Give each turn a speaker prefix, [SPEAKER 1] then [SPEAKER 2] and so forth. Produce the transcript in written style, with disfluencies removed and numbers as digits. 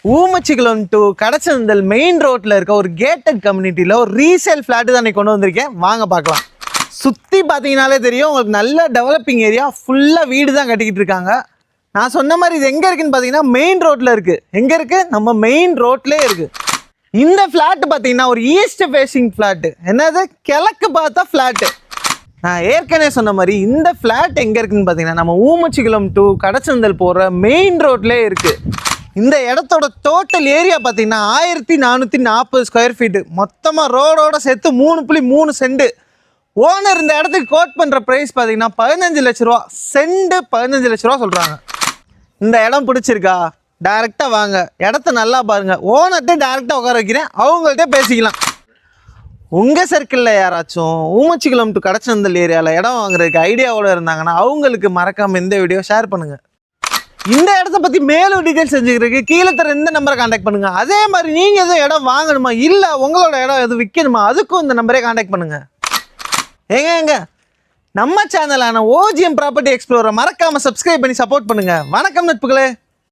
[SPEAKER 1] Oomachikulam to கடச்சந்தல் main ரோட்டில் இருக்க ஒரு கேட்டட் கம்யூனிட்டியில் ஒரு ரீசேல் ஃப்ளாட்டு தான் கொண்டு வந்திருக்கேன். வாங்க பார்க்கலாம். சுற்றி பார்த்தீங்கனாலே தெரியும் உங்களுக்கு நல்ல டெவலப்பிங் ஏரியா, ஃபுல்லாக வீடு தான் கட்டிக்கிட்டு இருக்காங்க. நான் சொன்ன மாதிரி இது எங்கே இருக்குதுன்னு பார்த்தீங்கன்னா மெயின் ரோட்டில் இருக்குது. எங்கே இருக்குது? நம்ம மெயின் ரோட்லேயே இருக்குது. இந்த ஃப்ளாட்டு பார்த்தீங்கன்னா ஒரு ஈஸ்ட் ஃபேஸிங் ஃப்ளாட்டு. என்னது? கிழக்கு பார்த்தா ஃப்ளாட்டு. நான் ஏற்கனவே சொன்ன மாதிரி இந்த ஃப்ளாட் எங்கே இருக்குதுன்னு பார்த்தீங்கன்னா நம்ம ஊமச்சிக்குளம் டு கடச்சந்தல் போகிற மெயின் ரோட்லேயே இருக்குது. இந்த இடத்தோட டோட்டல் ஏரியா பார்த்தீங்கன்னா 1440 ஸ்கொயர் ஃபீட்டு. மொத்தமாக ரோடோட சேர்த்து 3.3 சென்ட். ஓனர் இந்த இடத்துக்கு கோட் பண்ணுற ப்ரைஸ் பார்த்தீங்கன்னா 15 லட்ச ரூபா. சென்ட் 15 லட்ச ரூபா சொல்கிறாங்க. இந்த இடம் பிடிச்சிருக்கா? டைரெக்டாக வாங்க, இடத்த நல்லா பாருங்கள். ஓனர்கிட்ட டைரெக்டாக உட்கார வைக்கிறேன், அவங்கள்ட்ட பேசிக்கலாம். உங்கள் சர்க்கிளில் யாராச்சும் ஊமச்சிக்குளம் டு கடச்சந்தல் ஏரியாவில் இடம் வாங்குறதுக்கு ஐடியாவோடு இருந்தாங்கன்னா அவங்களுக்கு மறக்காமல் இந்த வீடியோ ஷேர் பண்ணுங்கள். இந்த இடத்த பற்றி மேலும் டீட்டெயில்ஸ் செஞ்சுக்கிறதுக்கு கீழே தர இந்த நம்பரை காண்டாக்ட் பண்ணுங்கள். அதே மாதிரி நீங்கள் எதுவும் இடம் வாங்கணுமா, இல்லை உங்களோட இடம் எதுவும் விற்கணுமா, அதுக்கும் இந்த நம்பரே காண்டாக்ட் பண்ணுங்கள். ஏங்க நம்ம சேனலான OGM ப்ராப்பர்ட்டி எக்ஸ்ப்ளோரை மறக்காமல் சப்ஸ்கிரைப் பண்ணி சப்போர்ட் பண்ணுங்கள். வணக்கம் நட்புகளே.